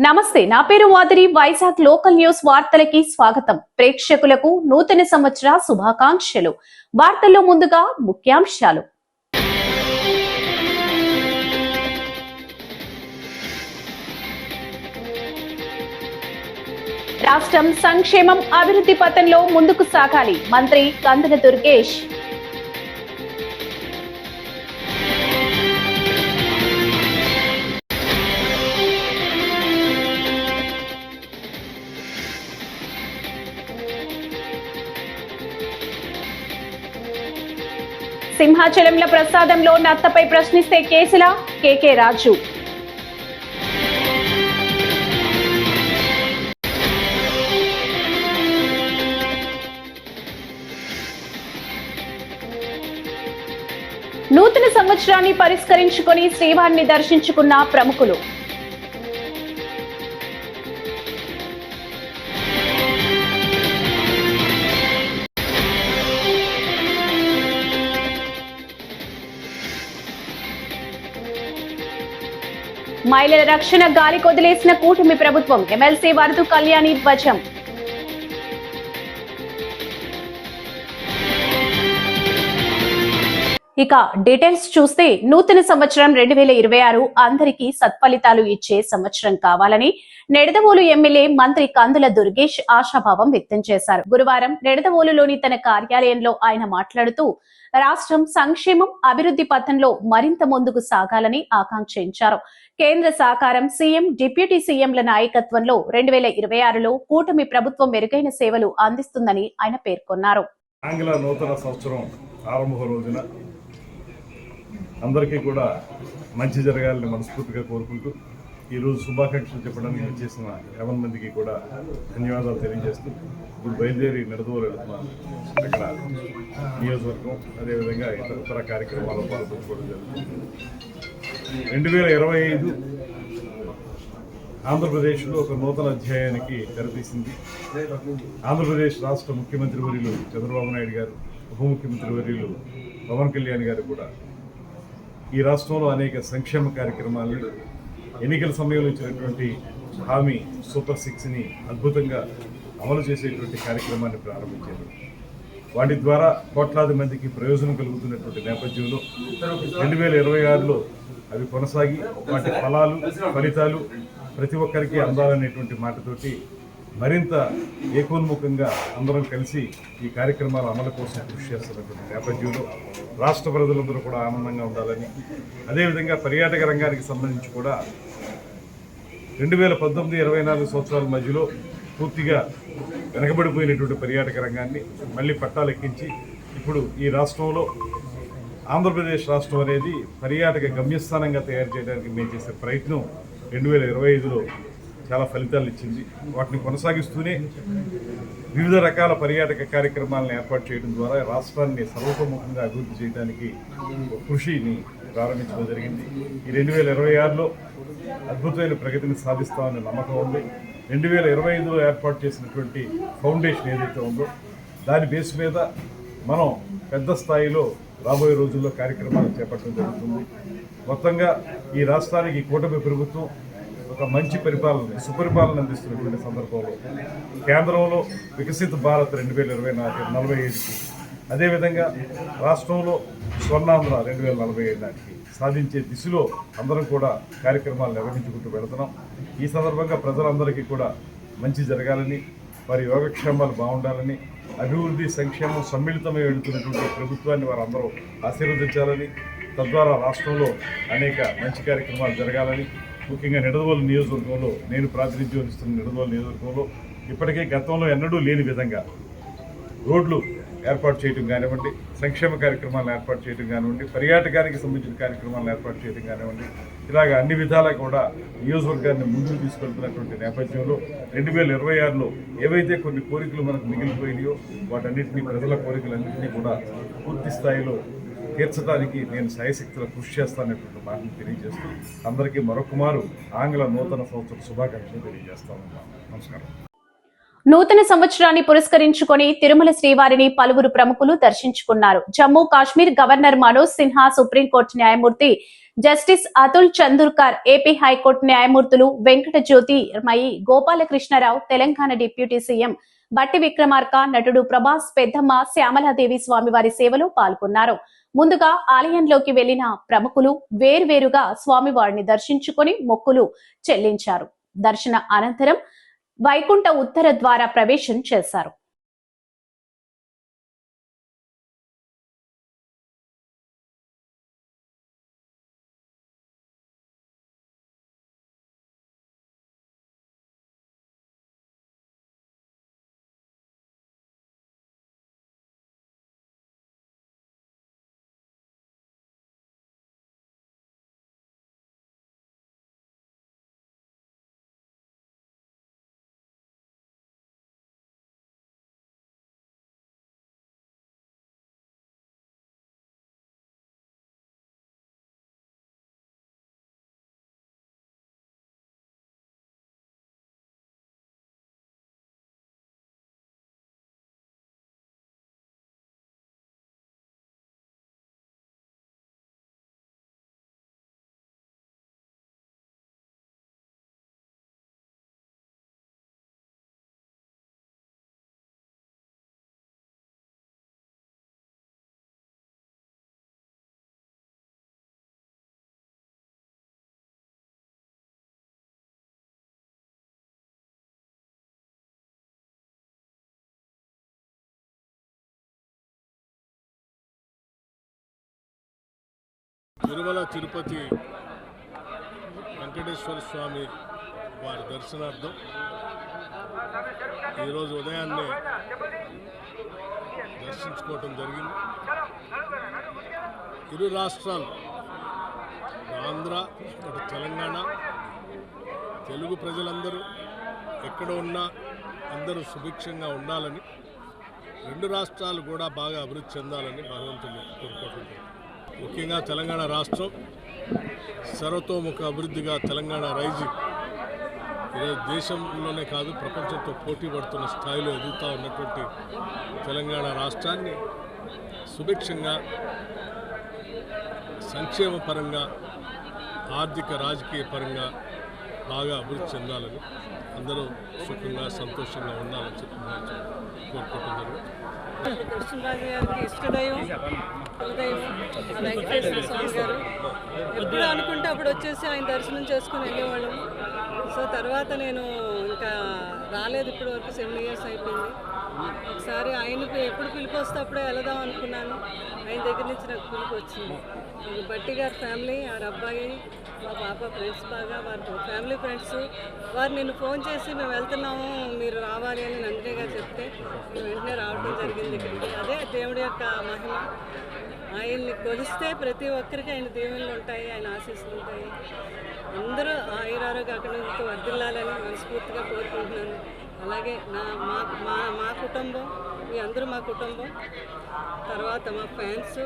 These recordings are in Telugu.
నమస్తే, నా పేరు మాధురి. వైజాగ్ లోకల్ న్యూస్ వార్తలకి స్వాగతం. ప్రేక్షకులకు నూతన సంవత్సర శుభాకాంక్షలు. వార్తల్లో ముందుగా ముఖ్యాంశాలు. రాష్ట్రం సంక్షేమం అభివృద్ధి పథంలో ముందుకు సాగాలి. మంత్రి కందుల దుర్గేష్. సింహాచలంలో ప్రసాదంలో నత్తపై ప్రశ్నిస్తే కేసుల కేకే రాజు. నూతన సంవత్సరాన్ని పరిష్కరించుకొని శ్రీవారిని దర్శించుకున్న ప్రముఖులు. మహిళల రక్షణ గాలి కొదిలేసిన కూటమి ప్రభుత్వం. ఎమ్మెల్సీ వరదు కళ్యాణి ధ్వజం. ఇక డీటెయిల్స్ చూస్తే, నూతన సంవత్సరం 2026 అందరికీ సత్ఫలితాలు ఇచ్చే సంవత్సరం కావాలని నిడదవోలు ఎమ్మెల్యే మంత్రి కందుల దుర్గేష్ ఆశాభావం వ్యక్తం చేశారు. గురువారం నిడదవోలులోని తన కార్యాలయంలో ఆయన మాట్లాడుతూ, రాష్ట్రం సంక్షేమం అభివృద్ధి పథంలో మరింత ముందుకు సాగాలని ఆకాంక్షించారు. కేంద్ర సహకారం, సీఎం, డిప్యూటీ సీఎంల నాయకత్వంలో 2026లో కూటమి ప్రభుత్వం మెరుగైన సేవలు అందిస్తుందని ఆయన పేర్కొన్నారు. ఆంగ్ల నూతన సంవత్సరం ఆరంభ రోజున అందరికీ కూడా మంచి జరగాలని మనస్ఫూర్తిగా కోరుకుంటూ ఈరోజు శుభాకాంక్షలు చెప్పడానికి వచ్చేసిన 50 మందికి కూడా ధన్యవాదాలు తెలియజేస్తూ ఇప్పుడు బయలుదేరి నిడదవోలు వెళుతున్నాను. అక్కడ నియోజకవర్గం అదేవిధంగా ఇతర కార్యక్రమాల్లో పాల్గొనడం జరుగుతుంది. 2025 ఆంధ్రప్రదేశ్లో ఒక నూతన అధ్యాయానికి తెరతీసింది. ఆంధ్రప్రదేశ్ రాష్ట్ర ముఖ్యమంత్రి వర్యులు చంద్రబాబు నాయుడు గారు, ఉప ముఖ్యమంత్రి వర్యులు పవన్ కళ్యాణ్ గారు కూడా ఈ రాష్ట్రంలో అనేక సంక్షేమ కార్యక్రమాలను, ఎన్నికల సమయంలో ఇచ్చినటువంటి హామీ సూపర్ 6ని అద్భుతంగా అమలు చేసేటువంటి కార్యక్రమాన్ని ప్రారంభించారు. వాటి ద్వారా కోట్లాది మందికి ప్రయోజనం కలుగుతున్నటువంటి నేపథ్యంలో 2026లో అవి కొనసాగి వాటి ఫలితాలు ప్రతి ఒక్కరికి అందాలనేటువంటి మాటతోటి మరింత ఏకోన్ముఖంగా అందరం కలిసి ఈ కార్యక్రమాల అమలు కోసం కృషి చేస్తున్నటువంటి నేపథ్యంలో రాష్ట్ర ప్రజలందరూ కూడా ఆనందంగా ఉండాలని, అదేవిధంగా పర్యాటక రంగానికి సంబంధించి కూడా 2019-24 సంవత్సరాల మధ్యలో పూర్తిగా వెనకబడిపోయినటువంటి పర్యాటక రంగాన్ని మళ్ళీ పట్టాలెక్కించి ఇప్పుడు ఈ రాష్ట్రంలో ఆంధ్రప్రదేశ్ రాష్ట్రం అనేది పర్యాటక గమ్యస్థానంగా తయారు చేయడానికి మేము చేసే ప్రయత్నం 2025లో చాలా ఫలితాలు ఇచ్చింది. వాటిని కొనసాగిస్తూనే వివిధ రకాల పర్యాటక కార్యక్రమాలను ఏర్పాటు చేయడం ద్వారా రాష్ట్రాన్ని సర్వతోముఖంగా అభివృద్ధి చేయడానికి కృషిని ప్రారంభించడం జరిగింది. ఈ 2026లో అద్భుతమైన ప్రగతిని సాధిస్తామనే నమ్మకం ఉంది. 2025లో ఏర్పాటు చేసినటువంటి ఫౌండేషన్ ఏదైతే ఉందో దాని బేస్ మీద మనం పెద్ద స్థాయిలో రాబోయే రోజుల్లో కార్యక్రమాలు చేపట్టడం జరుగుతుంది. మొత్తంగా ఈ రాష్ట్రానికి కూటమి ప్రభుత్వం ఒక మంచి సుపరిపాలన అందిస్తున్నటువంటి సందర్భంలో కేంద్రంలో వికసిత భారత్ 2045కి, అదేవిధంగా రాష్ట్రంలో స్వర్ణాంధ్ర 2045 నాటికి సాధించే దిశలో అందరం కూడా కార్యక్రమాలు నిర్వహించుకుంటూ వెళుతున్నాం. ఈ సందర్భంగా ప్రజలందరికీ కూడా మంచి జరగాలని, వారి యోగక్షేమాలు బాగుండాలని, అభివృద్ధి సంక్షేమం సమ్మిళితమై వెళుతున్నటువంటి ప్రభుత్వాన్ని వారందరూ ఆశీర్వదించాలని, తద్వారా రాష్ట్రంలో అనేక మంచి కార్యక్రమాలు జరగాలని, ముఖ్యంగా నిడదవోలు నియోజకవర్గంలో నేను ప్రాతినిధ్యం వహిస్తున్న నిడదవోలు నియోజకవర్గంలో ఇప్పటికే గతంలో ఎన్నడూ లేని విధంగా రోడ్లు ఏర్పాటు చేయడం కానివ్వండి, సంక్షేమ కార్యక్రమాలను ఏర్పాటు చేయడం కానివ్వండి, పర్యాటకానికి సంబంధించిన కార్యక్రమాలను ఏర్పాటు చేయడం కానివ్వండి, ఇలాగ అన్ని విధాలా కూడా నియోజకవర్గాన్ని ముందుకు తీసుకెళ్తున్నటువంటి నేపథ్యంలో 2026లో ఏవైతే కొన్ని కోరికలు మనకు మిగిలిపోయినాయో వాటన్నింటినీ, ప్రజల కోరికలన్నింటినీ కూడా పూర్తి స్థాయిలో తీర్చడానికి నేను సాయశక్తుల కృషి చేస్తానటువంటి మాటను తెలియజేస్తూ అందరికీ మరొకమారు ఆంగ్ల నూతన సంవత్సర శుభాకాంక్షలు తెలియజేస్తా ఉన్నాను. నమస్కారం. నూతన సంవత్సరాన్ని పురస్కరించుకొని తిరుమల శ్రీవారిని పలువురు ప్రముఖులు దర్శించుకున్నారు. జమ్మూ కాశ్మీర్ గవర్నర్ మనోజ్ సిన్హా, సుప్రీంకోర్టు న్యాయమూర్తి justice Atul Chandurkar, AP high court న్యాయమూర్తులు వెంకట జ్యోతి మయి, గోపాలకృష్ణరావు, తెలంగాణ డిప్యూటీ సీఎం బట్టి విక్రమార్క, నటుడు ప్రభాస్, పెద్దమ్మ, శ్యామలాదేవి స్వామివారి సేవలో పాల్గొన్నారు. ముందుగా ఆలయంలోకి వెళ్లిన ప్రముఖులు వేర్వేరుగా స్వామివారిని దర్శించుకొని మొక్కులు చెల్లించారు. దర్శన అనంతరం వైకుంఠ ఉత్తర ద్వార ప్రవేశం చేశారు. తిరుమల తిరుపతి వెంకటేశ్వర స్వామి వారి దర్శనార్థం ఈరోజు ఉదయాన్నే దర్శించుకోవటం జరిగింది. ఇరు రాష్ట్రాలు ఆంధ్ర, అటు తెలంగాణ, తెలుగు ప్రజలందరూ ఎక్కడ ఉన్నా అందరూ సుభిక్షంగా ఉండాలని, రెండు రాష్ట్రాలు కూడా బాగా అభివృద్ధి చెందాలని భగవంతుని కోరుకుంటున్నాను. ముఖ్యంగా తెలంగాణ రాష్ట్రం సర్వతోముఖ అభివృద్ధిగా తెలంగాణ రైజింగ్ ఈరోజు దేశంలోనే కాదు ప్రపంచంతో పోటీ పడుతున్న స్థాయిలో ఎదుగుతూ ఉన్నటువంటి తెలంగాణ రాష్ట్రాన్ని సుభిక్షంగా, సంక్షేమ పరంగా, ఆర్థిక రాజకీయ పరంగా బాగా అభివృద్ధి చెందాలని, అందరూ సుఖంగా సంతోషంగా ఉండాలని చెప్పి కోరుకుంటున్నారు. కృష్ణరాజు గారికి ఇష్టదైవం కులదైవం వెంకటేశ్వర స్వామి గారు. ఎప్పుడు అనుకుంటే అప్పుడు వచ్చేసి ఆయన దర్శనం చేసుకుని వెళ్ళేవాళ్ళం. సో తర్వాత నేను ఇంకా రాలేదు, ఇప్పటి వరకు 7 years అయిపోయింది. ఒకసారి ఆయనకు ఎప్పుడు పిలుపు వస్తే అప్పుడే వెళదాం అనుకున్నాను. ఆయన దగ్గర నుంచి నాకు పిలుపు వచ్చింది. బట్టి గారి ఫ్యామిలీ, ఆరు అబ్బాయి, మా పాప ఫ్రెండ్స్, బాగా వారి ఫ్యామిలీ ఫ్రెండ్స్ వారు నిన్ను ఫోన్ చేసి మేము వెళ్తున్నాము మీరు రావాలి అని నందిని గారు చెప్తే మేము వెంటనే రావడం జరిగింది ఇక్కడికి. అదే దేవుడి యొక్క మహిమ. ఆయన్ని కొలిస్తే ప్రతి ఒక్కరికి ఆయన దీవెనలు ఉంటాయి, ఆయన ఆశీస్సులు ఉంటాయి. అందరూ ఆయురారోగ్య అక్కడితో వర్ధిల్లాలని మనస్ఫూర్తిగా కోరుకుంటున్నాను. అలాగే మా కుటుంబం, మీ అందరూ మా కుటుంబం, తర్వాత మా ఫ్యాన్స్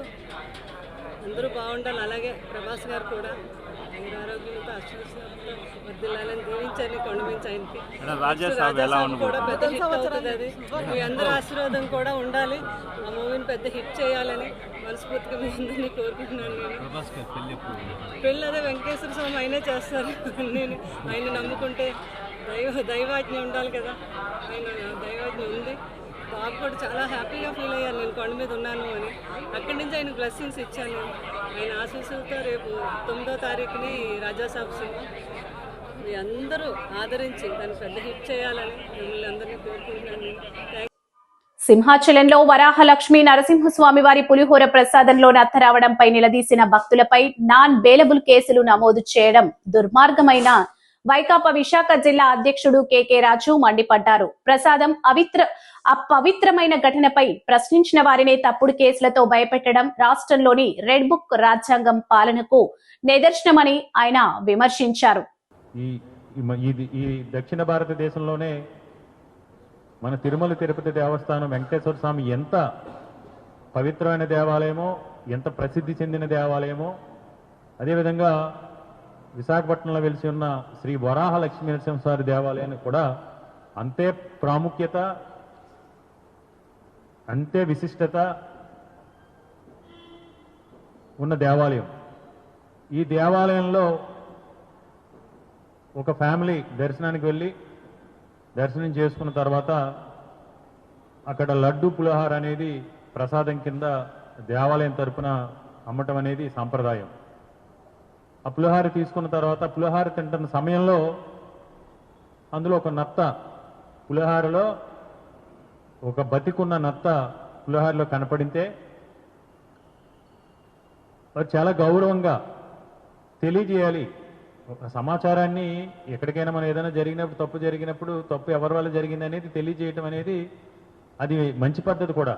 అందరూ బాగుండాలి. అలాగే ప్రభాస్ గారు కూడా ఆరోగ్యంతో ఆశీస్సులతో వర్ధిల్లాలని దీవించండి. కొండమించి ఆయనకి కూడా పెద్ద హిట్ అవుతుంది. అది మీ అందరి ఆశీర్వాదం కూడా ఉండాలి. ఆ మూవీని పెద్ద హిట్ చేయాలని మనస్ఫూర్తిగా మీ అందరినీ కోరుకుంటున్నాను. నేను పెళ్ళి అదే వెంకటేశ్వర స్వామి ఆయనే చేస్తారు. నేను ఆయన నమ్ముకుంటే దైవాజ్ఞ ఉండాలి కదా, ఆయన దైవాజ్ఞ ఉంది. బాబు కూడా చాలా హ్యాపీగా ఫీల్ అయ్యాను నేను కొండ మీద ఉన్నాను అని. అక్కడి నుంచి ఆయన బ్లెస్సింగ్స్ ఇచ్చాను నేను. ఆయన ఆశీస్సులతో రేపు 9వ తారీఖుని రాజాసాబ్ సినిమా మీ అందరూ ఆదరించి దాన్ని పెద్ద హిట్ చేయాలని మిమ్మల్ని అందరినీ కోరుకుంటున్నాను. సింహాచలంలో వరాహలక్ష్మి నరసింహస్వామి వారి పులిహోర ప్రసాదంలో నత్త రావడంపై నిలదీసిన భక్తులపై నాన్ బెయిలబుల్ కేసులు నమోదు చేయడం దుర్మార్గమైన వైకాపా విశాఖ జిల్లా అధ్యక్షుడు కెకే రాజు మండిపడ్డారు. ప్రసాదం అపవిత్రమైన ఘటనపై ప్రశ్నించిన వారినే తప్పుడు కేసులతో భయపెట్టడం రాష్ట్రంలోని రెడ్ బుక్ రాజ్యాంగం పాలనకు నిదర్శనమని ఆయన విమర్శించారు. ఈ దక్షిణ భారతదేశంలోనే మన తిరుమల తిరుపతి దేవస్థానం వెంకటేశ్వర స్వామి ఎంత పవిత్రమైన దేవాలయమో, ఎంత ప్రసిద్ధి చెందిన దేవాలయమో, అదేవిధంగా విశాఖపట్నంలో వెలిసి ఉన్న శ్రీ వరాహ లక్ష్మీ నరసింహస్వామి దేవాలయాన్ని కూడా అంతే ప్రాముఖ్యత, అంతే విశిష్టత ఉన్న దేవాలయం. ఈ దేవాలయంలో ఒక ఫ్యామిలీ దర్శనానికి వెళ్ళి దర్శనం చేసుకున్న తర్వాత అక్కడ లడ్డు పులిహోర అనేది ప్రసాదం కింద దేవాలయం తరపున అమ్మటం అనేది సాంప్రదాయం. ఆ పులిహోర తీసుకున్న తర్వాత పులిహోర తింటున్న సమయంలో అందులో ఒక నత్త, పులిహోరలో ఒక బతికున్న నత్త పులిహోరలో కనపడితే వారు చాలా గౌరవంగా తెలియజేయాలి. ఒక సమాచారాన్ని ఎక్కడికైనా మనం ఏదైనా జరిగినప్పుడు, తప్పు జరిగినప్పుడు తప్పు ఎవరి వల్ల జరిగింది అనేది తెలియజేయటం అనేది అది మంచి పద్ధతి కూడా.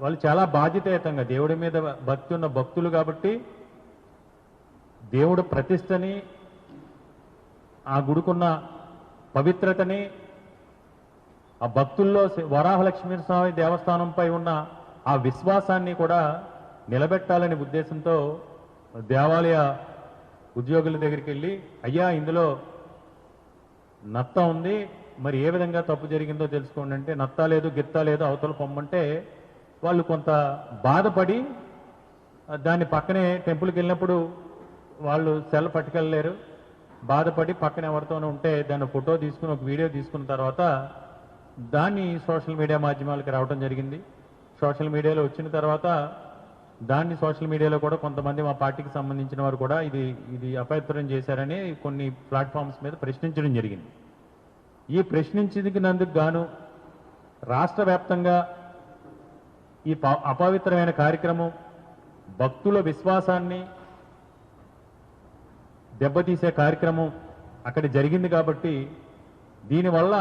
వాళ్ళు చాలా బాధ్యతాయుతంగా దేవుడి మీద భక్తి ఉన్న భక్తులు కాబట్టి దేవుడు ప్రతిష్టని, ఆ గుడికున్న పవిత్రతని, ఆ భక్తుల్లో వరాహలక్ష్మీస్వామి దేవస్థానంపై ఉన్న ఆ విశ్వాసాన్ని కూడా నిలబెట్టాలనే ఉద్దేశంతో దేవాలయ ఉద్యోగుల దగ్గరికి వెళ్ళి, అయ్యా ఇందులో నత్త ఉంది, మరి ఏ విధంగా తప్పు జరిగిందో తెలుసుకోండి అంటే, నత్త లేదు గిత్త లేదు అవతల పొమ్మంటే వాళ్ళు కొంత బాధపడి దాన్ని పక్కనే టెంపుల్కి వెళ్ళినప్పుడు వాళ్ళు సెల్ పట్టుకెళ్ళలేరు, బాధపడి పక్కన ఎవరితోనూ ఉంటే దాన్ని ఫోటో తీసుకుని ఒక వీడియో తీసుకున్న తర్వాత దాన్ని సోషల్ మీడియా మాధ్యమాలకు రావడం జరిగింది. సోషల్ మీడియాలో వచ్చిన తర్వాత దాన్ని సోషల్ మీడియాలో కూడా కొంతమంది మా పార్టీకి సంబంధించిన వారు కూడా ఇది అపవిత్రం చేశారని కొన్ని ప్లాట్ఫామ్స్ మీద ప్రశ్నించడం జరిగింది. ఈ ప్రశ్నించినందుకు గాను రాష్ట్ర వ్యాప్తంగా ఈ అపవిత్రమైన కార్యక్రమం భక్తుల విశ్వాసాన్ని దెబ్బతీసే కార్యక్రమం అక్కడ జరిగింది కాబట్టి దీనివల్ల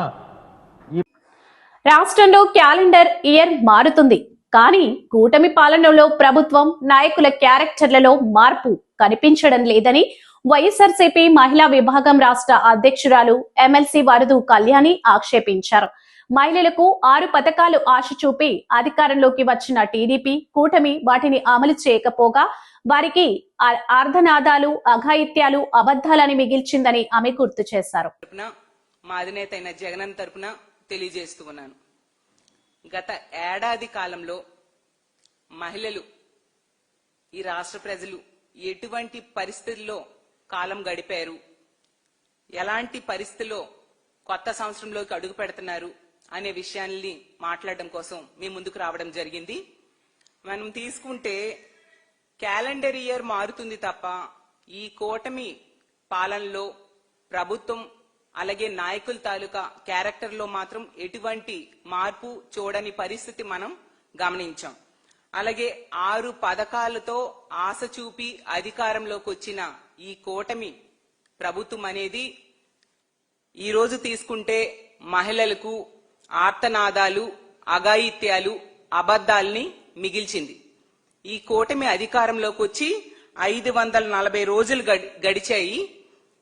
రాష్ట్రంలో క్యాలెండర్ ఇయర్ మారుతుంది, కానీ కూటమి పాలనలో ప్రభుత్వం నాయకుల క్యారెక్టర్లలో మార్పు కనిపించడం లేదని వైఎస్ఆర్సీపీ మహిళా విభాగం రాష్ట్ర అధ్యక్షురాలు ఎమ్మెల్సీ వరదు కళ్యాణి ఆక్షేపించారు. మహిళలకు 6 పథకాలు ఆశ చూపి అధికారంలోకి వచ్చిన టీడీపీ కూటమి వాటిని అమలు చేయకపోగా వారికి ఆర్ధనాదాలు, అఘాయిత్యాలు, అబద్ధాలని మిగిల్చిందని ఆమె గుర్తు చేశారు. మా అధినేత అయిన జగన్ తరపున తెలియజేస్తూ ఉన్నాను. గత ఏడాది కాలంలో మహిళలు, ఈ రాష్ట్ర ప్రజలు ఎటువంటి పరిస్థితుల్లో కాలం గడిపారు, ఎలాంటి పరిస్థితుల్లో కొత్త సంవత్సరంలోకి అడుగు పెడుతున్నారు అనే విషయాన్ని మాట్లాడడం కోసం మీ ముందుకు రావడం జరిగింది. మనం తీసుకుంటే క్యాలెండర్ ఇయర్ మారుతుంది తప్ప ఈ కూటమి పాలనలో ప్రభుత్వం అలాగే నాయకుల తాలూకా క్యారెక్టర్ లో మాత్రం ఎటువంటి మార్పు చూడని పరిస్థితి మనం గమనించాం. అలాగే 6 పథకాలతో ఆశ చూపి అధికారంలోకి వచ్చిన ఈ కూటమి ప్రభుత్వం అనేది ఈ రోజు తీసుకుంటే మహిళలకు ఆర్తనాదాలు, అఘాయిత్యాలు, అబద్ధాల్ని మిగిల్చింది. ఈ కూటమి అధికారంలోకి వచ్చి 540 రోజులు గడిచాయి.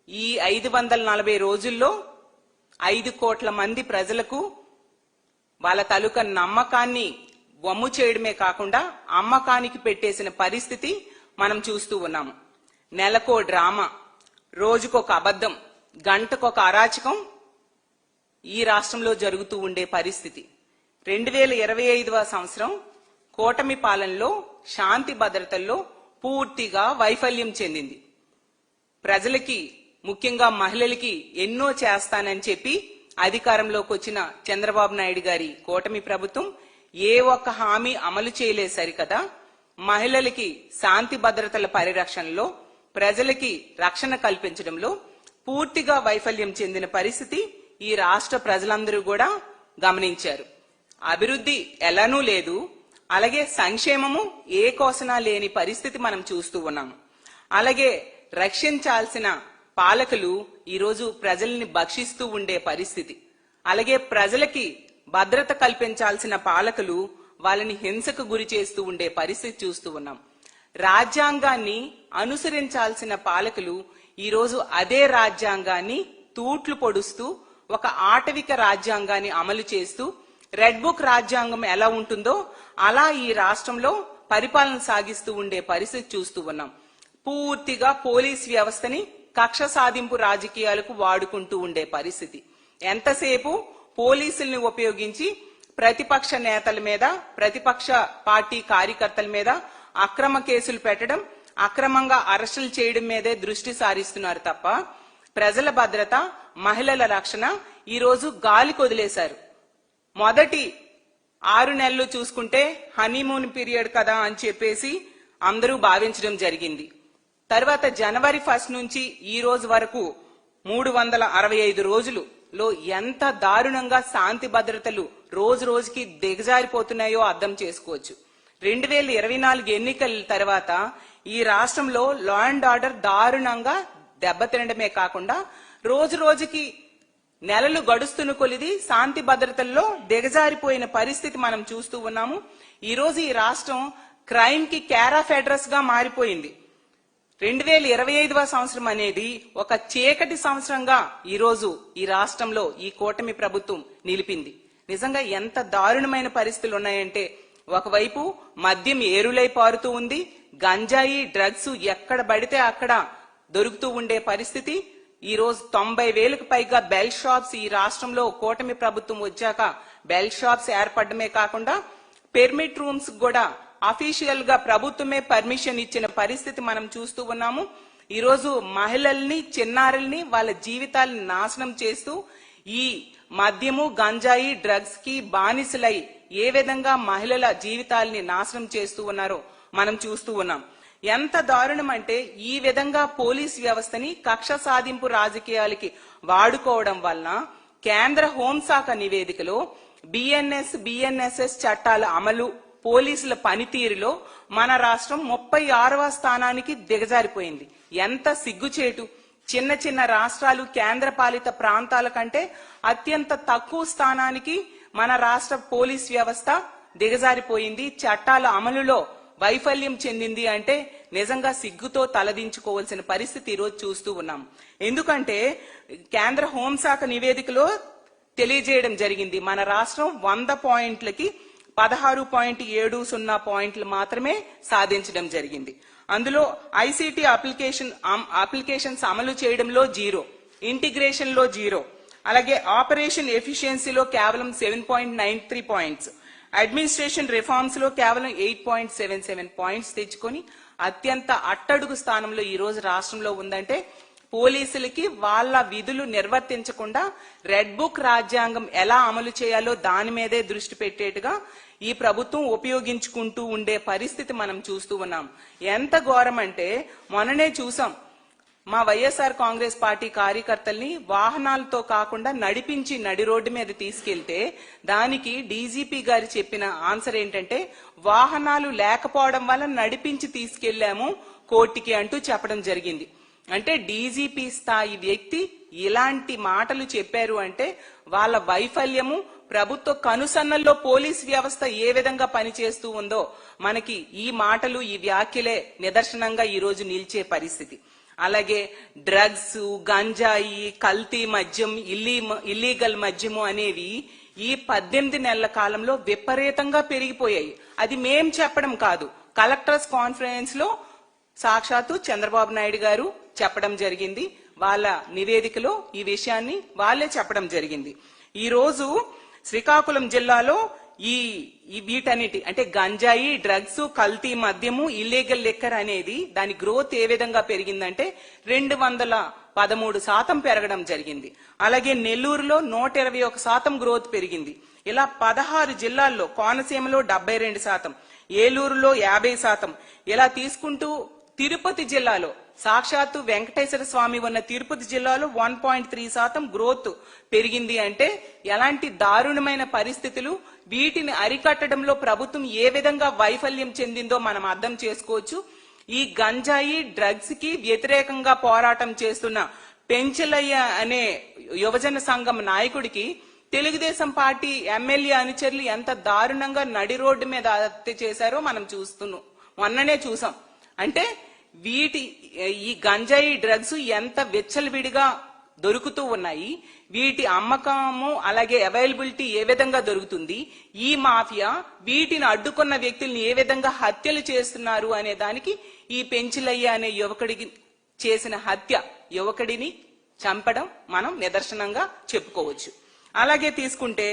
ఈ 540 రోజుల్లో 5 కోట్ల మంది ప్రజలకు వాళ్ళ తాలూకా నమ్మకాన్ని వమ్ము చేయడమే కాకుండా అమ్మకానికి పెట్టేసిన పరిస్థితి మనం చూస్తూ ఉన్నాము. నెలకో డ్రామా, రోజుకొక అబద్ధం, గంటకొక అరాచకం ఈ రాష్ట్రంలో జరుగుతూ ఉండే పరిస్థితి. 2025వ సంవత్సరం కూటమి పాలనలో శాంతి భద్రతల్లో పూర్తిగా వైఫల్యం చెందింది. ప్రజలకి, ముఖ్యంగా మహిళలకి ఎన్నో చేస్తానని చెప్పి అధికారంలోకి వచ్చిన చంద్రబాబు నాయుడు గారి కూటమి ప్రభుత్వం ఏ ఒక్క హామీ అమలు చేయలేదు సరికదా, మహిళలకి శాంతి భద్రతల పరిరక్షణలో, ప్రజలకి రక్షణ కల్పించడంలో పూర్తిగా వైఫల్యం చెందిన పరిస్థితి ఈ రాష్ట్ర ప్రజలందరూ కూడా గమనించారు. అభివృద్ధి ఎలానూ లేదు, అలాగే సంక్షేమము ఏ కోసనా లేని పరిస్థితి మనం చూస్తూ ఉన్నాము. అలాగే రక్షించాల్సిన పాలకులు ఈరోజు ప్రజల్ని భక్షిస్తూ ఉండే పరిస్థితి. అలాగే ప్రజలకి భద్రత కల్పించాల్సిన పాలకులు వాళ్ళని హింసకు గురి చేస్తూ ఉండే పరిస్థితి చూస్తూ ఉన్నాం. రాజ్యాంగాన్ని అనుసరించాల్సిన పాలకులు ఈరోజు అదే రాజ్యాంగాన్ని తూట్లు పొడుస్తూ ఒక ఆటవిక రాజ్యాంగాన్ని అమలు చేస్తూ రెడ్ బుక్ రాజ్యాంగం ఎలా ఉంటుందో అలా ఈ రాష్ట్రంలో పరిపాలన సాగిస్తూ ఉండే పరిస్థితి చూస్తూ ఉన్నాం. పూర్తిగా పోలీస్ వ్యవస్థని కక్ష సాధింపు రాజకీయాలకు వాడుకుంటూ ఉండే పరిస్థితి. ఎంతసేపు పోలీసుల్ని ఉపయోగించి ప్రతిపక్ష నేతల మీద, ప్రతిపక్ష పార్టీ కార్యకర్తల మీద అక్రమ కేసులు పెట్టడం, అక్రమంగా అరెస్టులు చేయడం మీదే దృష్టి సారిస్తున్నారు తప్ప ప్రజల భద్రత, మహిళల రక్షణ ఈ రోజు గాలికి వదిలేశారు. మొదటి 6 నెలలు చూసుకుంటే హనీమూన్ పీరియడ్ కదా అని చెప్పేసి అందరూ భావించడం జరిగింది. తర్వాత జనవరి 1 నుంచి ఈ రోజు వరకు 365 రోజులలో ఎంత దారుణంగా శాంతి భద్రతలు రోజు రోజుకి దిగజారిపోతున్నాయో అర్థం చేసుకోవచ్చు. 2024 ఎన్నికల తర్వాత ఈ రాష్ట్రంలో లా అండ్ ఆర్డర్ దారుణంగా దెబ్బతినడమే కాకుండా రోజు రోజుకి నెలలు గడుస్తున్న కొలిది శాంతి భద్రతల్లో దిగజారిపోయిన పరిస్థితి మనం చూస్తూ ఉన్నాము. ఈ రోజు ఈ రాష్ట్రం క్రైమ్ కి కేర్ ఆఫ్ అడ్రస్ గా మారిపోయింది. 2025వ సంవత్సరం అనేది ఒక చీకటి సంవత్సరంగా ఈ రోజు ఈ రాష్ట్రంలో ఈ కూటమి ప్రభుత్వం నిలిపింది. నిజంగా ఎంత దారుణమైన పరిస్థితులు ఉన్నాయంటే, ఒకవైపు మద్యం ఏరులై పారుతూ ఉంది, గంజాయి, డ్రగ్స్ ఎక్కడ పడితే అక్కడ దొరుకుతూ ఉండే పరిస్థితి. ఈ రోజు 90,000కు పైగా బెల్ షాప్స్ ఈ రాష్ట్రంలో కూటమి ప్రభుత్వం వచ్చాక బెల్ షాప్స్ ఏర్పడమే కాకుండా పెర్మిట్ రూమ్స్ కూడా అఫీషియల్ గా ప్రభుత్వమే పర్మిషన్ ఇచ్చిన పరిస్థితి మనం చూస్తూ ఉన్నాము. ఈ రోజు మహిళల్ని, చిన్నారుల్ని, వాళ్ళ జీవితాలను నాశనం చేస్తూ ఈ మద్యము, గంజాయి, డ్రగ్స్ కి బానిసలై ఏ విధంగా మహిళల జీవితాలని నాశనం చేస్తూ ఉన్నారో మనం చూస్తూ ఉన్నాం. ఎంత దారుణం అంటే, ఈ విధంగా పోలీస్ వ్యవస్థని కక్ష సాధింపు రాజకీయాలకి వాడుకోవడం వలన కేంద్ర హోంశాఖ నివేదికలో బిఎన్ఎస్ఎస్ చట్టాల అమలు, పోలీసుల పనితీరులో మన రాష్ట్రం 36వ స్థానానికి దిగజారిపోయింది. ఎంత సిగ్గుచేటు! చిన్న చిన్న రాష్ట్రాలు, కేంద్ర పాలిత ప్రాంతాల కంటే అత్యంత తక్కువ స్థానానికి మన రాష్ట్ర పోలీస్ వ్యవస్థ దిగజారిపోయింది. చట్టాల అమలులో వైఫల్యం చెందింది అంటే నిజంగా సిగ్గుతో తలదించుకోవాల్సిన పరిస్థితి ఈరోజు చూస్తూ ఉన్నాం. ఎందుకంటే కేంద్ర హోంశాఖ నివేదికలో తెలియజేయడం జరిగింది, మన రాష్ట్రం 100 పాయింట్లకి 16.70 పాయింట్లు మాత్రమే సాధించడం జరిగింది. అందులో ఐసీటీ అప్లికేషన్స్ అమలు చేయడంలో 0, ఇంటిగ్రేషన్ లో 0, అలాగే ఆపరేషన్ ఎఫిషియన్సీలో కేవలం 7.93 పాయింట్స్, అడ్మినిస్ట్రేషన్ రిఫార్మ్స్ లో కేవలం 8.77 పాయింట్స్ తెచ్చుకొని అత్యంత అట్టడుగు స్థానంలో ఈ రోజు రాష్ట్రంలో ఉందంటే, పోలీసులకి వాళ్ళ విధులు నిర్వర్తించకుండా రెడ్ బుక్ రాజ్యాంగం ఎలా అమలు చేయాలో దాని మీదే దృష్టి పెట్టేట్టుగా ఈ ప్రభుత్వం ఉపయోగించుకుంటూ ఉండే పరిస్థితి మనం చూస్తూ ఉన్నాం. ఎంత ఘోరం అంటే, మొన్ననే చూసాం, మా వైఎస్ఆర్ కాంగ్రెస్ పార్టీ కార్యకర్తల్ని వాహనాలతో కాకుండా నడిపించి నడి రోడ్డు మీద తీసుకెళ్తే దానికి డీజీపీ గారు చెప్పిన ఆన్సర్ ఏంటంటే, వాహనాలు లేకపోవడం వల్ల నడిపించి తీసుకెళ్లాము కోర్టుకి అంటూ చెప్పడం జరిగింది. అంటే డీజీపీ స్థాయి వ్యక్తి ఇలాంటి మాటలు చెప్పారు అంటే వాళ్ళ వైఫల్యము, ప్రభుత్వ కనుసన్నల్లో పోలీస్ వ్యవస్థ ఏ విధంగా పనిచేస్తూ ఉందో మనకి ఈ మాటలు, ఈ వ్యాఖ్యలే నిదర్శనంగా ఈ రోజు నిలిచే పరిస్థితి. అలాగే డ్రగ్స్, గంజాయి, కల్తీ మద్యం, ఇల్లీగల్ మద్యము అనేవి ఈ 18 నెలల కాలంలో విపరీతంగా పెరిగిపోయాయి. అది మేం చెప్పడం కాదు, కలెక్టర్స్ కాన్ఫరెన్స్ లో సాక్షాత్తు చంద్రబాబు నాయుడు గారు చెప్పడం జరిగింది. వాళ్ళ నివేదికలో ఈ విషయాన్ని వాళ్ళే చెప్పడం జరిగింది. ఈ రోజు శ్రీకాకుళం జిల్లాలో ఈ వీటన్నిటి అంటే గంజాయి, డ్రగ్స్, కల్తీ మద్యము, ఇల్లీగల్ లిక్కర్ అనేది దాని గ్రోత్ ఏ విధంగా పెరిగిందంటే 213% పెరగడం జరిగింది. అలాగే నెల్లూరులో 121% గ్రోత్ పెరిగింది. ఇలా 16 జిల్లాల్లో, కోనసీమలో 72%, ఏలూరులో 50%, ఇలా తీసుకుంటూ తిరుపతి జిల్లాలో సాక్షాత్తు వెంకటేశ్వర స్వామి ఉన్న తిరుపతి జిల్లాలో 1.3% గ్రోత్ పెరిగింది. అంటే ఎలాంటి దారుణమైన పరిస్థితులు, వీటిని అరికట్టడంలో ప్రభుత్వం ఏ విధంగా వైఫల్యం చెందిందో మనం అర్థం చేసుకోవచ్చు. ఈ గంజాయి, డ్రగ్స్ కి వ్యతిరేకంగా పోరాటం చేస్తున్న పెంచలయ్య అనే యువజన సంఘం నాయకుడికి తెలుగుదేశం పార్టీ ఎమ్మెల్యే అనుచరులు ఎంత దారుణంగా నడి రోడ్డు మీద హత్య చేశారో మనం మొన్ననే చూసాం. అంటే ఈ గంజాయి, డ్రగ్స్ ఎంత విచ్చలవిడిగా దొరుకుతూ ఉన్నాయి, వీటి అమ్మకము అలాగే అవైలబిలిటీ ఏ విధంగా దొరుకుతుంది, ఈ మాఫియా వీటిని అడ్డుకున్న వ్యక్తుల్ని ఏ విధంగా హత్యలు చేస్తున్నారు అనే దానికి ఈ పెంచిలయ్య అనే యువకుడికి చేసిన హత్య, యువకుడిని చంపడం మనం నిదర్శనంగా చెప్పుకోవచ్చు. అలాగే తీసుకుంటే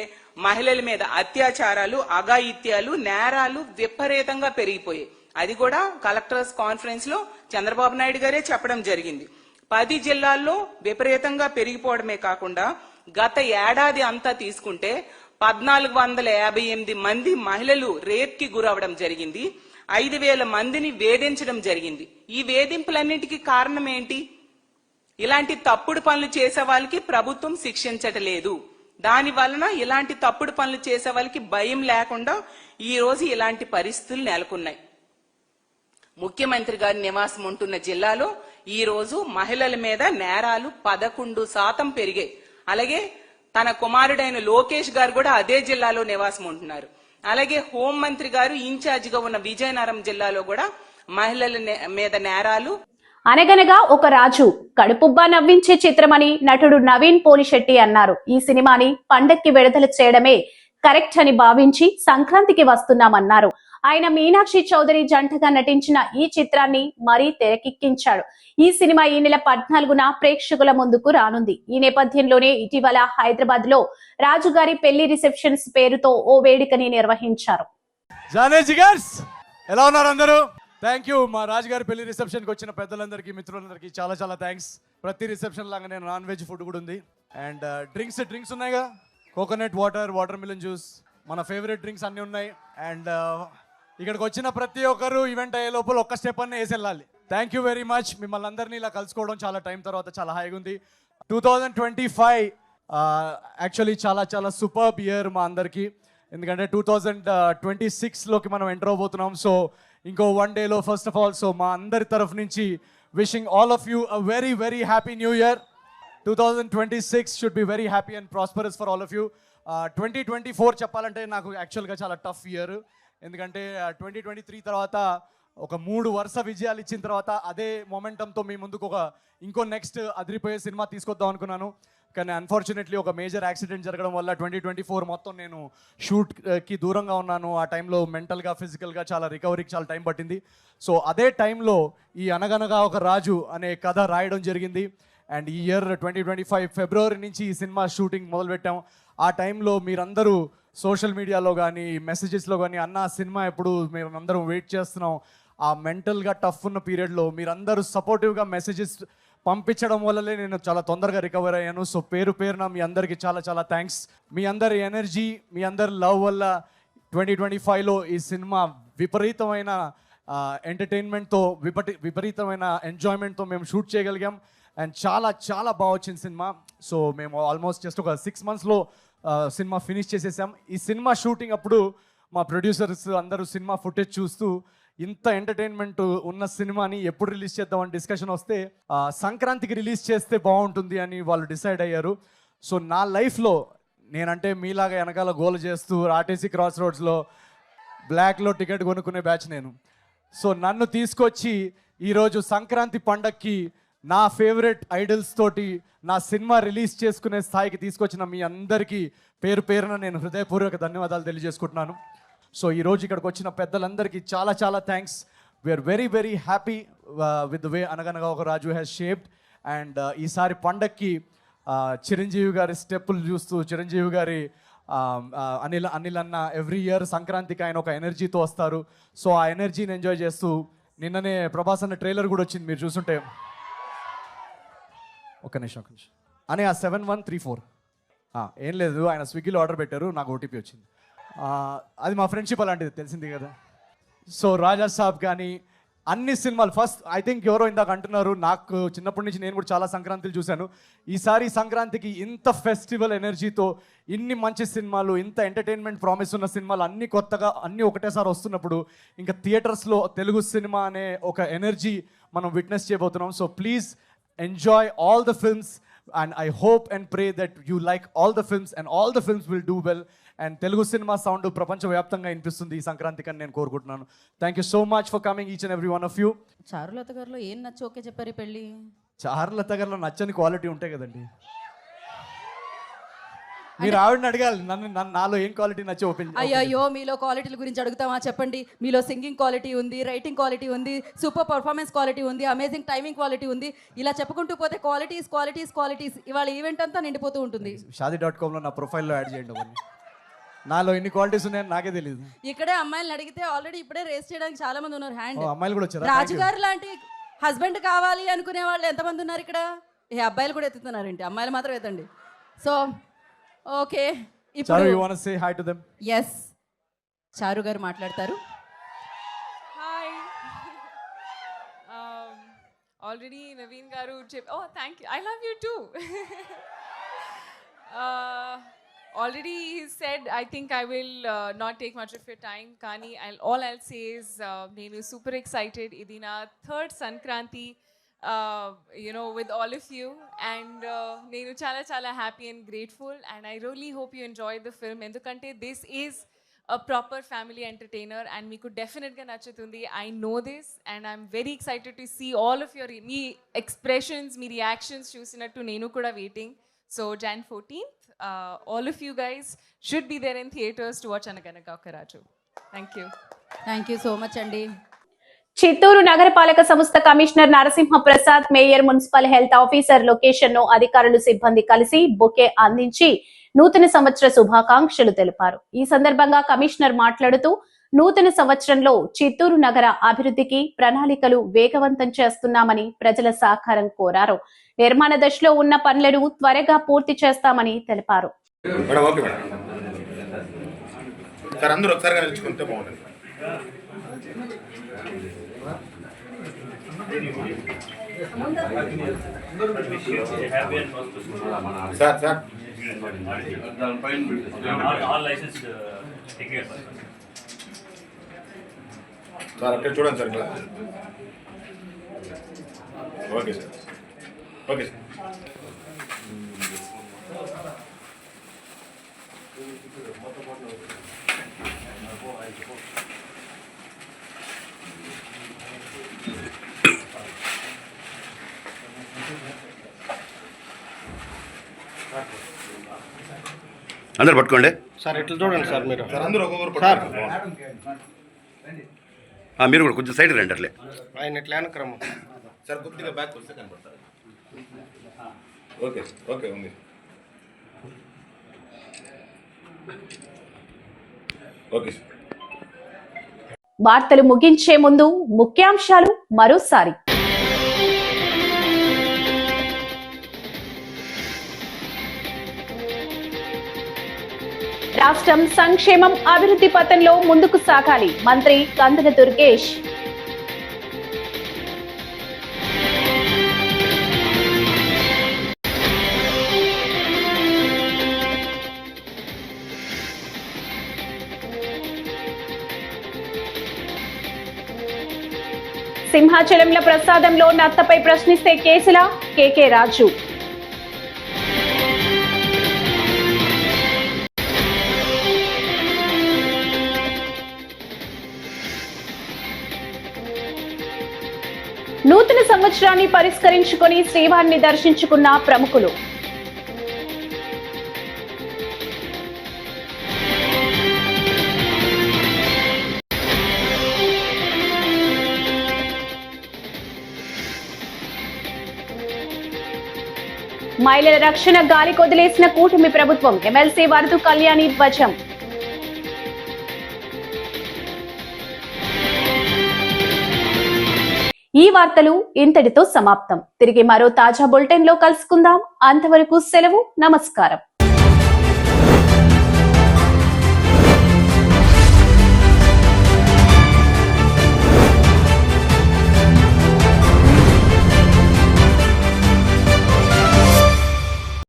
మహిళల మీద అత్యాచారాలు, అఘాయిత్యాలు, నేరాలు విపరీతంగా పెరిగిపోయాయి. అది కూడా కలెక్టర్స్ కాన్ఫరెన్స్ లో చంద్రబాబు నాయుడు గారే చెప్పడం జరిగింది. 10 జిల్లాల్లో విపరీతంగా పెరిగిపోవడమే కాకుండా గత ఏడాది అంతా తీసుకుంటే 1458 మంది మహిళలు రేప్ కి గురవడం జరిగింది. 5000 మందిని వేధించడం జరిగింది. ఈ వేధింపులన్నింటికి కారణం ఏంటి? ఇలాంటి తప్పుడు పనులు చేసే వాళ్ళకి ప్రభుత్వం శిక్షించటలేదు. దాని వలన ఇలాంటి తప్పుడు పనులు చేసే వాళ్ళకి భయం లేకుండా ఈ రోజు ఇలాంటి పరిస్థితులు నెలకొన్నాయి. ముఖ్యమంత్రి గారి నివాసం ఉంటున్న జిల్లాలో ఈ రోజు మహిళల మీద నేరాలు 11% పెరిగాయి. అలాగే తన కుమారుడైన లోకేష్ గారు కూడా అదే జిల్లాలో నివాసం ఉంటున్నారు. అలాగే హోంమంత్రి గారు ఇన్ఛార్జిగా ఉన్న విజయనగరం జిల్లాలో కూడా మహిళల మీద నేరాలు. అనగనగా ఒక రాజు కడుపుబ్బా నవ్వించే చిత్రమని నటుడు నవీన్ పోలిశెట్టి అన్నారు. ఈ సినిమాని పండక్కి విడుదల చేయడమే కరెక్ట్ అని భావించి సంక్రాంతికి వస్తున్నామన్నారు. ఆయన మీనాక్షి చౌదరి జంటగా నటించిన ఈ చిత్రాన్ని మరీ తెరకెక్కించాడు. ఈ సినిమా ఈ నెల 14న ప్రేక్షకుల ముందుకు రానుంది. ఈ నేపథ్యంలోనే ఇటీవల హైదరాబాద్ లో రాజుగారి పెళ్లి రిసెప్షన్స్ పేరుతో ఓ వేడుకని నిర్వహించారు. ఎలా ఉన్నారు అందరూ? Thank you. మా రాజుగారి పెళ్లి రిసెప్షన్కి వచ్చిన పెద్దలందరికీ, మిత్రులందరికీ చాలా చాలా థ్యాంక్స్. ప్రతి రిసెప్షన్ లాగానే నాన్ వెజ్ ఫుడ్ కూడా ఉంది. అండ్ డ్రింక్స్ ఉన్నాయిగా, కోకోనట్ వాటర్ మిలన్ జ్యూస్, మన ఫేవరెట్ డ్రింక్స్ అన్నీ ఉన్నాయి. అండ్ ఇక్కడికి వచ్చిన ప్రతి ఒక్కరు ఈవెంట్ అయ్యే లోపల ఒక్క స్టెప్ అన్నీ వేసి వెళ్ళాలి. Thank you very much. మిమ్మల్ని అందరినీ ఇలా కలుసుకోవడం చాలా టైం తర్వాత చాలా హాయిగా ఉంది. 2025 యాక్చువల్లీ చాలా చాలా సూపర్బ్ ఇయర్ మా అందరికీ. ఎందుకంటే 2026లోకి మనం ఎంటర్ అవబోతున్నాం. సో ఇంకో 1 డేలో ఫస్ట్ ఆఫ్ ఆల్, సో మా అందరి తరఫు నుంచి wishing all of you a very very happy new year. 2026 should be very happy and prosperous for all of you. 2024 చెప్పాలంటే నాకు యాక్చువల్గా చాలా టఫ్ ఇయర్. ఎందుకంటే 2023 తర్వాత ఒక 3 వరుస విజయాలు ఇచ్చిన తర్వాత అదే మొమెంటంతో మీ ముందుకు ఇంకో నెక్స్ట్ అదిరిపోయే సినిమా తీసుకొద్దాం అనుకున్నాను. కానీ అన్ఫార్చునేట్లీ ఒక మేజర్ యాక్సిడెంట్ జరగడం వల్ల 2024 మొత్తం నేను షూట్కి దూరంగా ఉన్నాను. ఆ టైంలో మెంటల్గా, ఫిజికల్గా చాలా రికవరీకి చాలా టైం పట్టింది. సో అదే టైంలో ఈ అనగనగా ఒక రాజు అనే కథ రాయడం జరిగింది. అండ్ ఈ ఇయర్ 2025 ఫిబ్రవరి నుంచి ఈ సినిమా షూటింగ్ మొదలుపెట్టాం. ఆ టైంలో మీరందరూ సోషల్ మీడియాలో కానీ మెసేజెస్లో కానీ అన్న సినిమా ఎప్పుడు మేమందరం వెయిట్ చేస్తున్నాం. ఆ మెంటల్గా టఫ్ ఉన్న పీరియడ్లో మీరందరూ సపోర్టివ్గా మెసేజెస్ పంపించడం వల్లనే నేను చాలా తొందరగా రికవర్ అయ్యాను. సో పేరున మీ అందరికీ చాలా చాలా థ్యాంక్స్. మీ అందరి ఎనర్జీ, మీ అందరి లవ్ వల్ల 2025లో ఈ సినిమా విపరీతమైన ఎంటర్టైన్మెంట్తో, విపరీతమైన ఎంజాయ్మెంట్తో మేము షూట్ చేయగలిగాం. అండ్ చాలా చాలా బాగా వచ్చింది సినిమా. సో మేము ఆల్మోస్ట్ జస్ట్ ఒక 6 monthsలో సినిమా ఫినిష్ చేసేసాం. ఈ సినిమా షూటింగ్ అప్పుడు మా ప్రొడ్యూసర్స్ అందరూ సినిమా ఫుటేజ్ చూస్తూ ఇంత ఎంటర్టైన్మెంట్ ఉన్న సినిమాని ఎప్పుడు రిలీజ్ చేద్దామని డిస్కషన్ వస్తే సంక్రాంతికి రిలీజ్ చేస్తే బాగుంటుంది అని వాళ్ళు డిసైడ్ అయ్యారు. సో నా లైఫ్లో నేనంటే మీలాగా వెనకాల గోల చేస్తూ ఆర్టీసీ క్రాస్ రోడ్స్లో బ్లాక్లో టికెట్ కొనుక్కునే బ్యాచ్ నేను. సో నన్ను తీసుకొచ్చి ఈరోజు సంక్రాంతి పండక్కి నా ఫేవరెట్ ఐడల్స్ తోటి నా సినిమా రిలీజ్ చేసుకునే స్థాయికి తీసుకొచ్చిన మీ అందరికీ పేరున నేను హృదయపూర్వక ధన్యవాదాలు తెలియజేసుకుంటున్నాను. సో ఈరోజు ఇక్కడికి వచ్చిన పెద్దలందరికీ చాలా చాలా thanks. We are very very happy with the way Anaganaga Oka Raju has shaped. And ఈసారి పండక్కి చిరంజీవి గారి స్టెప్పులు చూస్తూ, చిరంజీవి గారి అనిల్ అన్న ఎవ్రీ ఇయర్ సంక్రాంతికి ఆయన ఒక ఎనర్జీతో వస్తారు. సో ఆ ఎనర్జీని ఎంజాయ్ చేస్తూ నిన్ననే ప్రభాస్ అన్న ట్రైలర్ కూడా వచ్చింది, మీరు చూస్తుంటే. ఒక నిమిషం అని ఆ 7134 ఏం లేదు, ఆయన స్విగ్గీలో ఆర్డర్ పెట్టారు, నాకు ఓటీపీ వచ్చింది. అది మా ఫ్రెండ్షిప్ అలాంటిది, తెలిసింది కదా. సో రాజా సాబ్ కానీ అన్ని సినిమాలు ఫస్ట్ ఐ థింక్ ఎవరో ఇందాక అంటున్నారు, నాకు చిన్నప్పటి నుంచి నేను కూడా చాలా సంక్రాంతులు చూశాను. ఈసారి సంక్రాంతికి ఇంత ఫెస్టివల్ ఎనర్జీతో ఇన్ని మంచి సినిమాలు, ఇంత ఎంటర్టైన్మెంట్ ప్రామిస్ ఉన్న సినిమాలు అన్ని కొత్తగా అన్నీ ఒకటేసారి వస్తున్నప్పుడు ఇంకా థియేటర్స్లో తెలుగు సినిమా అనే ఒక ఎనర్జీ మనం విట్నెస్ చేయబోతున్నాం. So please enjoy all the films and I hope and pray that you like all the films and all the films will do well and Telugu cinema sound ప్రపంచ వ్యాప్తంగా వినిపిస్తుంది ఈ సంక్రాంతికి అని నేను కోరుకుంటున్నాను. Thank you so much for coming each and every one of you. Charulatha గారిలో ఏం నచ్చి ఓకే చెప్పారు పెళ్ళి? చారులత గారిలో నచ్చని క్వాలిటీ ఉంటాయి కదండి. మీరు ఆవిడని అడగాలి, నాలో ఏం క్వాలిటీ నచ్చి ఓపెన్. అయ్యో మీలో క్వాలిటీల గురించి అడుగుతామా చెప్పండి. మీలో సింగింగ్ క్వాలిటీ ఉంది, రైటింగ్ క్వాలిటీ ఉంది, సూపర్ పర్ఫార్మెన్స్ క్వాలిటీ ఉంది, అమేజింగ్ టైమింగ్ క్వాలిటీ ఉంది. ఇలా చెప్పుకుంటూ పోతే క్వాలిటీస్ ఇవాళ ఈవెంట్ అంతా నిండిపోతూ ఉంటుంది. Shaadi.com లో నా ప్రొఫైల్లో యాడ్ చేయండి అవన్నీ. నాలో ఎన్ని క్వాలిటీస్ ఉన్నాయని నాకే తెలియదు. ఇక్కడే అమ్మాయిలను అడిగితే ఆల్రెడీ ఇప్పుడే రేస్ చేయడానికి చాలా మంది ఉన్నారు హ్యాండ్. అమ్మాయిలు కూడా వచ్చారు. రాజుగారు లాంటి హస్బెండ్ కావాలి అనుకునే వాళ్ళు ఎంతమంది ఉన్నారు ఇక్కడ? ఏ అబ్బాయిలు కూడా ఎత్తుతున్నారేంటి? అమ్మాయిలు మాత్రం ఎత్తండి. సో ఓకే, చారు, you want to say hi to them? yes, చారు గారు మాట్లాడతారు. హాయ్. ఆల్రెడీ నవీన్ గారు oh thank you, I love you too. Already he said, I think I will not take much of your time. Kani, all I'll say is, nenu super excited. Idi na third Sankranti, with all of you, and nenu chala happy and grateful, and I really hope you enjoy the film. Endukante this is a proper family entertainer, and meeku definitely ga nachutundi. I know this, and I'm very excited to see all of your me expressions, me reactions chusinattu nenu kuda waiting. So Jan 14th, all of you guys should be there in theaters to watch Anaganaka Okaraju. Thank you so much andi. Chittoor నగరపాలక సంస్థ commissioner Narasimha Prasad, mayor, municipal health officer location ను అధికారులు సిబ్బంది కలిసి బొకే అందించి నూతన సంవత్సర శుభాకాంక్షలు తెలిపారు. ఈ సందర్భంగా కమిషనర్ మాట్లాడుతూ నూతన సంవత్సరంలో చిత్తూరు నగర అభివృద్ధికి ప్రణాళికలు వేగవంతం చేస్తున్నామని ప్రజల సహకారం కోరారు. నిర్మాణ దశలో ఉన్న పనులను త్వరగా పూర్తి చేస్తామని తెలిపారు. చూడండి sir. Okay sir, okay sir. అందరు పట్టుకోండి సార్. ఎట్లా చూడండి సార్ మీరు. అందరూ ఒక్కొక్కరు మీరు కూడా కొంచెం సైడ్ రండి. అట్లే ఆయన ఎట్లా క్రమం సార్, కొద్దిగా బ్యాక్ వస్తే కనపడతారు. ఓకే ఓకే ఉంది. Okay sir. వార్తలు ముగించే ముందు ముఖ్యాంశాలు మరోసారి. రాష్ట్రం సంక్షేమం, అభివృద్ధి పథంలో ముందుకు సాగాలి, మంత్రి కందుల దుర్గేష్. సింహాచలంలో ప్రసాదంలో నత్తపై ప్రశ్నిస్తే కేసులా? కేకే రాజు. నూతన సంవత్సరాన్ని పరిష్కరించుకొని శ్రీవారిని దర్శించుకున్న ప్రముఖులు. మహిళల రక్షణ గాలి కొదిలేసిన కూటమి ప్రభుత్వం, ఎమ్మెల్సీ వరదు కళ్యాణి ధ్వజం. ఈ వార్తలు ఇంతటితో సమాప్తం. తిరిగి మరో తాజా బులెటిన్ లో కలుసుకుందాం. అంతవరకు సెలవు. నమస్కారం.